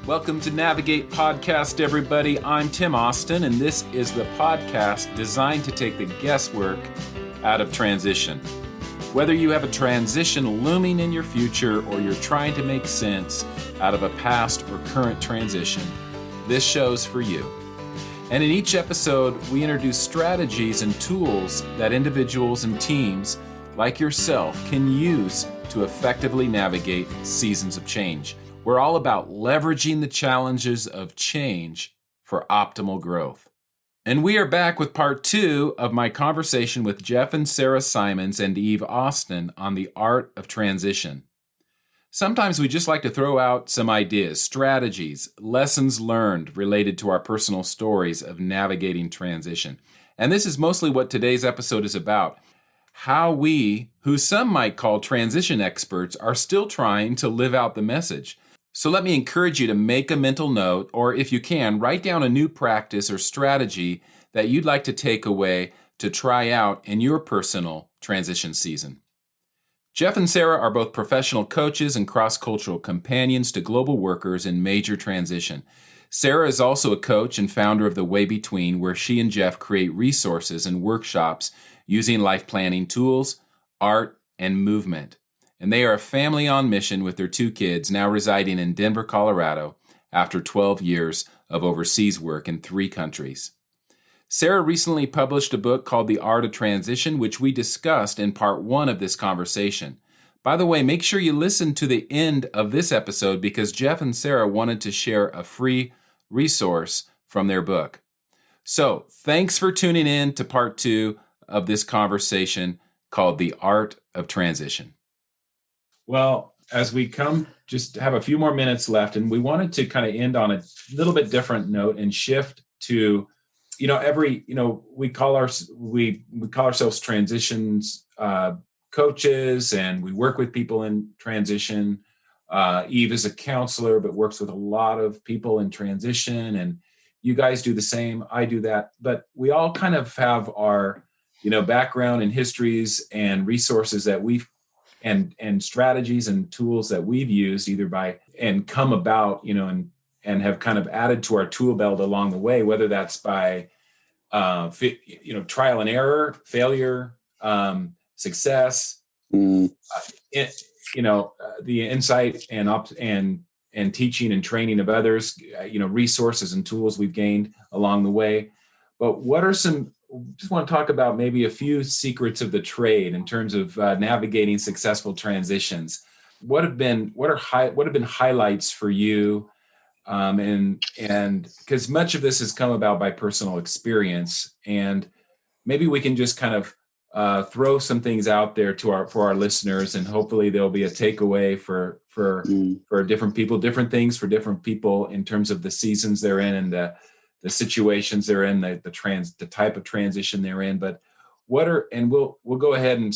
Welcome to Navigate Podcast, everybody. I'm Tim Austin, and this is the podcast designed to take the guesswork out of transition. Whether you have a transition looming in your future or you're trying to make sense out of a past or current transition, this show's for you. And in each episode, we introduce strategies and tools that individuals and teams like yourself can use to effectively navigate seasons of change. We're all about leveraging the challenges of change for optimal growth. And we are back with part 2 of my conversation with Jeff and Sara Simons and Eve Austin on the art of transition. Sometimes we just like to throw out some ideas, strategies, lessons learned related to our personal stories of navigating transition. And this is mostly what today's episode is about. How we, who some might call transition experts, are still trying to live out the message. So let me encourage you to make a mental note, or if you can, write down a new practice or strategy that you'd like to take away to try out in your personal transition season. Jeff and Sara are both professional coaches and cross-cultural companions to global workers in major transition. Sara is also a coach and founder of The Way Between, where she and Jeff create resources and workshops using life planning tools, art, and movement. And they are a family on mission with their 2 kids, now residing in Denver, Colorado, after 12 years of overseas work in 3 countries. Sara recently published a book called The Art of Transition, which we discussed in part 1 of this conversation. By the way, make sure you listen to the end of this episode because Jeff and Sara wanted to share a free resource from their book. So, thanks for tuning in to part 2 of this conversation called The Art of Transition. Well, as we just have a few more minutes left, and we wanted to kind of end on a little bit different note and shift to, we call ourselves transitions coaches, and we work with people in transition. Eve is a counselor, but works with a lot of people in transition, and you guys do the same. I do that, but we all kind of have our, background and histories and resources that we've and strategies and tools that we've used and come about, and have kind of added to our tool belt along the way, whether that's by, trial and error, failure, success, the insight and teaching and training of others, resources and tools we've gained along the way. But just want to talk about maybe a few secrets of the trade in terms of navigating successful transitions. What have been highlights for you? And because much of this has come about by personal experience, and maybe we can just kind of throw some things out there for our listeners, and hopefully there'll be a takeaway for different people, different things for different people in terms of the seasons they're in and the situations they're in, the type of transition they're in. But we'll go ahead and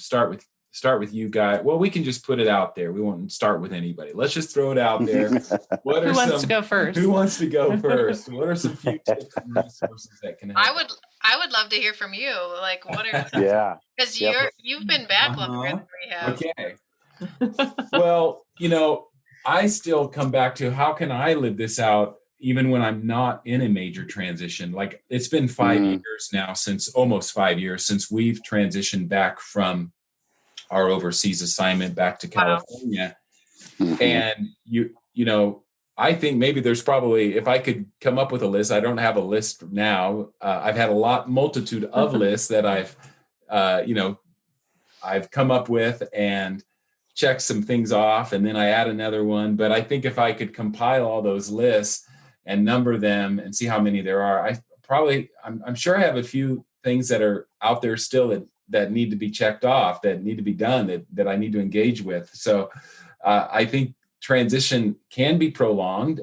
start with you guys. Well, we can just put it out there. We won't start with anybody. Let's just throw it out there. Who wants to go first? Who wants to go first? What are some few tips and resources that can help? I would love to hear from you. Like, what are because you've been back longer than we have. Okay. Well, I still come back to how can I live this out even when I'm not in a major transition. Like, it's been 5 years now, almost 5 years since we've transitioned back from our overseas assignment back to California. Wow. And I think maybe there's probably, if I could come up with a list, I don't have a list now. I've had multitude of lists that I've come up with and checked some things off, and then I add another one. But I think if I could compile all those lists and number them and see how many there are, I'm sure I have a few things that are out there still that need to be checked off, that need to be done, that I need to engage with. So I think transition can be prolonged.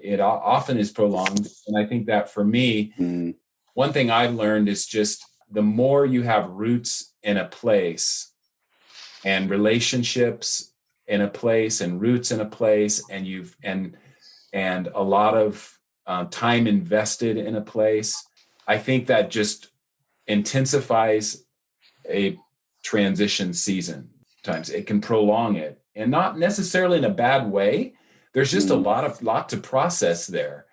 It often is prolonged. And I think that for me, one thing I've learned is just the more you have roots in a place and relationships in a place and roots in a place, and a lot of time invested in a place, I think that just intensifies a transition season. Times it can prolong it, and not necessarily in a bad way, there's just a lot to process there.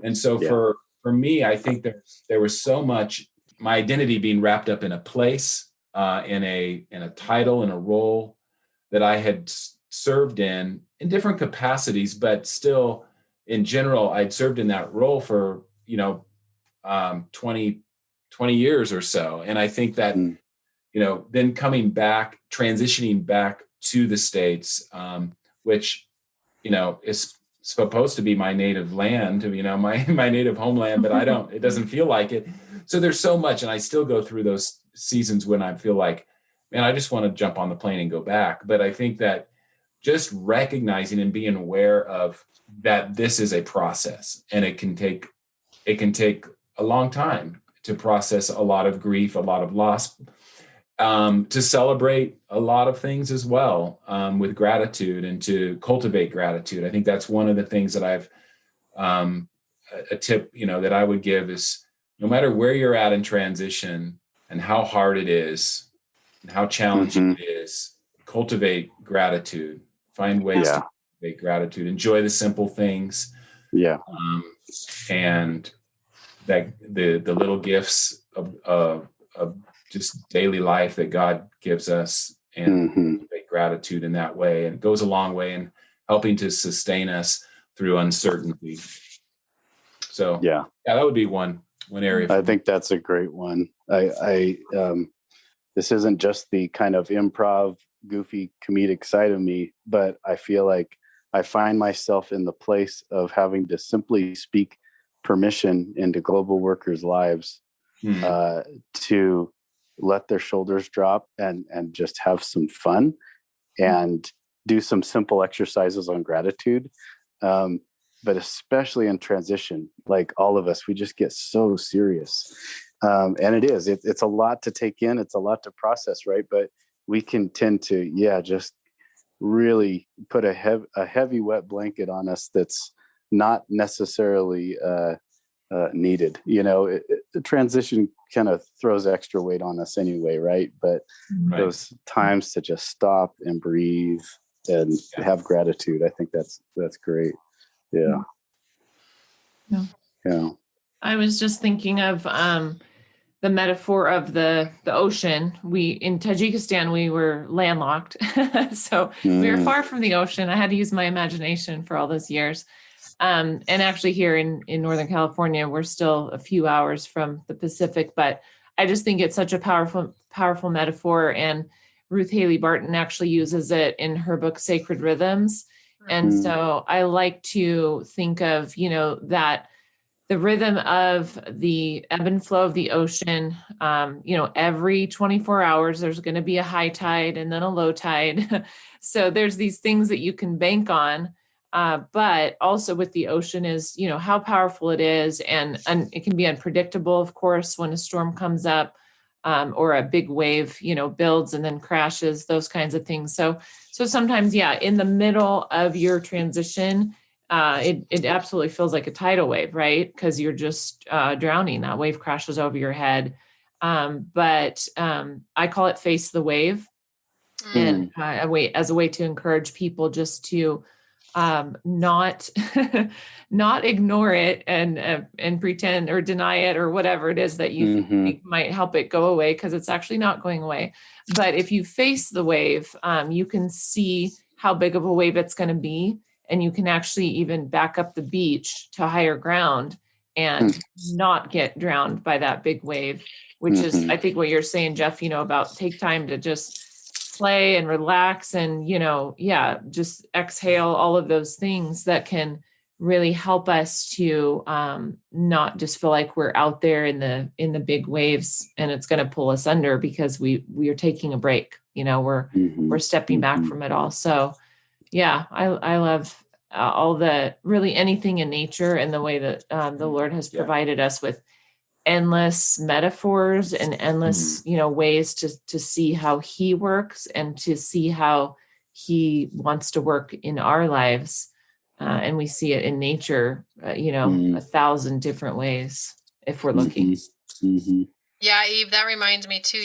And so for me, I think there was so much, my identity being wrapped up in a place, in a title, in a role that I had served in different capacities, but still in general, I'd served in that role for, 20 years or so. And I think that, then coming back, transitioning back to the States, which, is supposed to be my native land, my native homeland, but it doesn't feel like it. So there's so much. And I still go through those seasons when I feel like, man, I just want to jump on the plane and go back. But I think that just recognizing and being aware of that this is a process, and it can take a long time to process a lot of grief, a lot of loss, to celebrate a lot of things as well, with gratitude, and to cultivate gratitude. I think that's one of the things that I've, a tip, that I would give is, no matter where you're at in transition and how hard it is and how challenging it is, cultivate gratitude, find ways to cultivate gratitude, enjoy the simple things. And that the little gifts of just daily life that God gives us, and make gratitude in that way. And it goes a long way in helping to sustain us through uncertainty. So that would be one area. I think that's a great one. I this isn't just the kind of improv, goofy, comedic side of me, but I feel like I find myself in the place of having to simply speak permission into global workers' lives, to let their shoulders drop and just have some fun and do some simple exercises on gratitude. But especially in transition, like all of us, we just get so serious. And it's a lot to take in. It's a lot to process, right? But we can tend to, just really put a heavy wet blanket on us that's not necessarily needed. The transition kind of throws extra weight on us anyway, right? But those times to just stop and breathe and have gratitude, I think that's great. Yeah. I was just thinking of the metaphor of the ocean. In Tajikistan, we were landlocked. So we were far from the ocean. I had to use my imagination for all those years. And actually here in Northern California, we're still a few hours from the Pacific, but I just think it's such a powerful metaphor. And Ruth Haley Barton actually uses it in her book, Sacred Rhythms. And so I like to think of, that the rhythm of the ebb and flow of the ocean, every 24 hours, there's going to be a high tide and then a low tide. So there's these things that you can bank on. But also with the ocean is, how powerful it is. And it can be unpredictable, of course, when a storm comes up, or a big wave, builds and then crashes, those kinds of things. So sometimes, in the middle of your transition, it absolutely feels like a tidal wave, right? Because you're just drowning. That wave crashes over your head. But I call it face the wave, and as a way to encourage people just to not ignore it and pretend or deny it or whatever it is that you think might help it go away, because it's actually not going away. But if you face the wave, you can see how big of a wave it's going to be, and you can actually even back up the beach to higher ground and not get drowned by that big wave, which is, I think, what you're saying, Jeff, about take time to just play and relax and, just exhale, all of those things that can really help us to not just feel like we're out there in the big waves and it's going to pull us under, because we are taking a break, we're stepping back from it all. So I love all the really anything in nature and the way that the Lord has provided us with endless metaphors and endless, ways to see how he works and to see how he wants to work in our lives. And we see it in nature, 1,000 different ways if we're looking. Yeah, Eve, that reminds me too,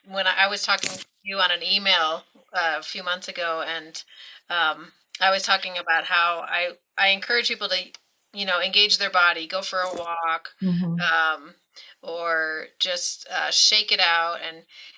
when I was talking to you on an email a few months ago, and I was talking about how I encourage people to, engage their body, go for a walk, or just shake it out.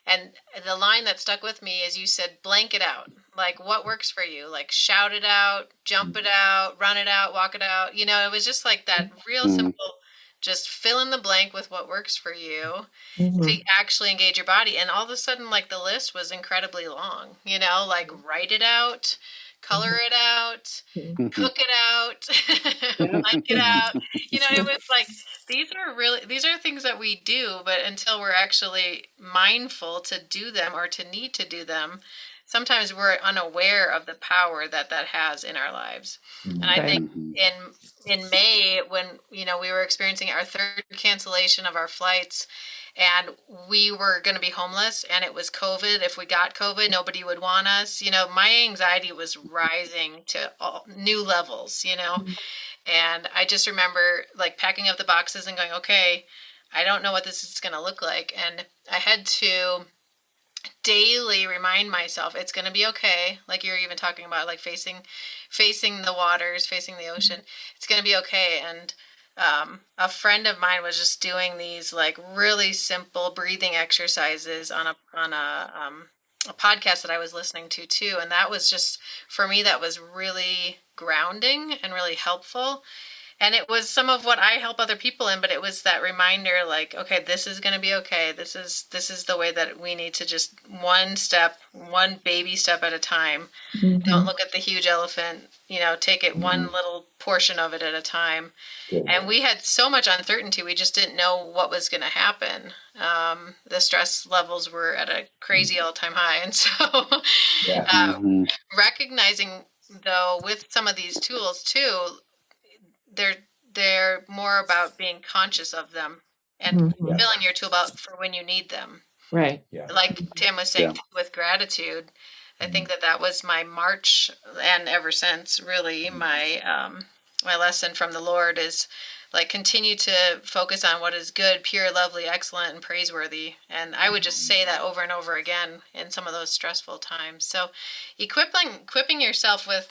And the line that stuck with me is you said, blank it out. Like, what works for you? Like, shout it out, jump it out, run it out, walk it out. It was just like that real simple, just fill in the blank with what works for you to actually engage your body. And all of a sudden, like, the list was incredibly long, like, write it out, color it out, cook it out, blank it out. It was like, these are things that we do, but until we're actually mindful to do them or to need to do them, sometimes we're unaware of the power that has in our lives. And I think in May, when, we were experiencing our third cancellation of our flights, and we were going to be homeless, and it was COVID. If we got COVID, nobody would want us. My anxiety was rising to new levels, and I just remember like packing up the boxes and going, okay, I don't know what this is going to look like. And I had to daily remind myself it's going to be okay. Like you're even talking about, like facing the waters, facing the ocean. It's going to be okay. And a friend of mine was just doing these like really simple breathing exercises on a podcast that I was listening to too. And that was just, for me, that was really grounding and really helpful. And it was some of what I help other people in, but it was that reminder, like, okay, this is going to be okay. This is the way that we need to just one baby step at a time. Don't look at the huge elephant, take it one little portion of it at a time. And we had so much uncertainty. We just didn't know what was going to happen. The stress levels were at a crazy all-time high. And so recognizing, though, with some of these tools too, they're more about being conscious of them and filling your tool belt for when you need them. Right. Yeah. Like Tim was saying, with gratitude, I think that was my march, and ever since, really, my my lesson from the Lord is like continue to focus on what is good, pure, lovely, excellent, and praiseworthy. And I would just say that over and over again in some of those stressful times. So equipping yourself with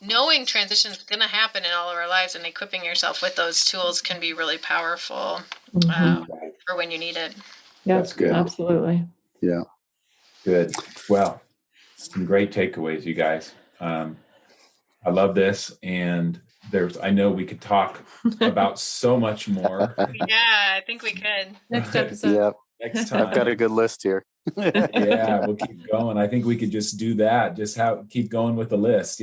knowing transition is going to happen in all of our lives, and equipping yourself with those tools can be really powerful for when you need it. Yeah, that's good. Absolutely. Yeah. Good. Well, some great takeaways, you guys. I love this. And I know we could talk about so much more. Yeah, I think we could. Next episode. Yep. Next time. I've got a good list here. Yeah, we'll keep going. I think we could just do that. Just keep going with the list,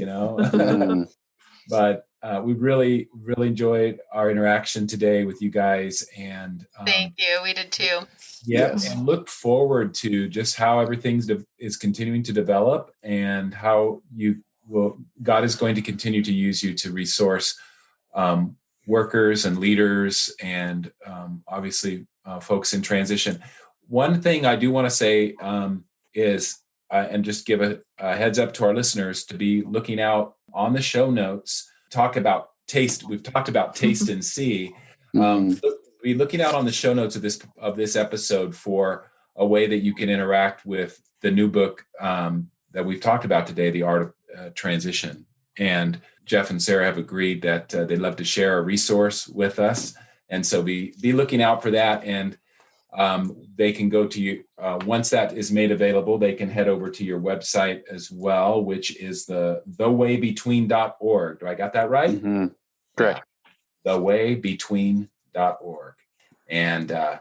But we really, really enjoyed our interaction today with you guys. And thank you. We did too. Yeah, yes. And look forward to just how everything is continuing to develop, and how God is going to continue to use you to resource workers and leaders, and obviously folks in transition. One thing I do want to say is, and just give a heads up to our listeners, to be looking out on the show notes. We've talked about taste and see. Be looking out on the show notes of this episode for a way that you can interact with the new book that we've talked about today, The Art of Transition. And Jeff and Sara have agreed that they'd love to share a resource with us. And so be looking out for that. And they can go to you once that is made available. They can head over to your website as well, which is thewaybetween.org. Do I got that right? Mm-hmm. Correct. Thewaybetween.org. And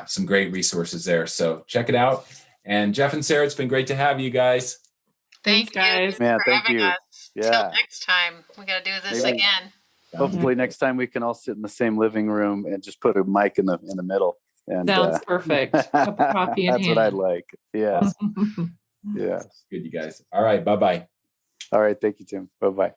some great resources there. So check it out. And Jeff and Sara, it's been great to have you guys. Thanks, guys. Man, thank you. Us. Yeah. Till next time, we got to do this again. Hopefully next time we can all sit in the same living room and just put a mic in the middle. And sounds perfect. Cup of coffee in that's hand. what I'd like. Yes. Yes. Good, you guys. All right. Bye-bye. All right. Thank you, Tim. Bye-bye.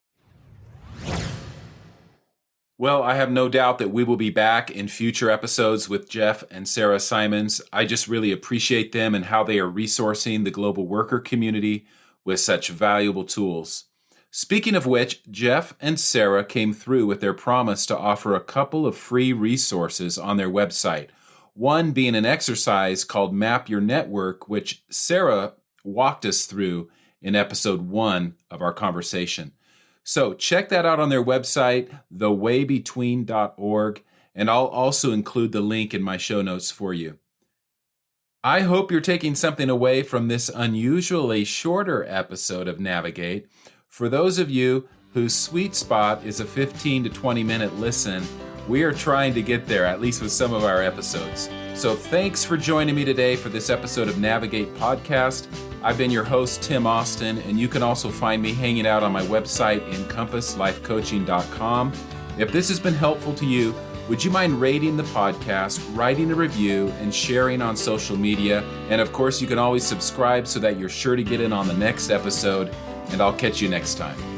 Well, I have no doubt that we will be back in future episodes with Jeff and Sara Simons. I just really appreciate them and how they are resourcing the global worker community with such valuable tools. Speaking of which, Jeff and Sara came through with their promise to offer a couple of free resources on their website. One being an exercise called Map Your Network, which Sara walked us through in episode 1 of our conversation. So check that out on their website, thewaybetween.org, and I'll also include the link in my show notes for you. I hope you're taking something away from this unusually shorter episode of Navigate. For those of you whose sweet spot is a 15 to 20 minute listen, we are trying to get there, at least with some of our episodes. So thanks for joining me today for this episode of Navigate Podcast. I've been your host, Tim Austin, and you can also find me hanging out on my website, encompasslifecoaching.com. If this has been helpful to you, would you mind rating the podcast, writing a review, and sharing on social media? And of course, you can always subscribe so that you're sure to get in on the next episode, and I'll catch you next time.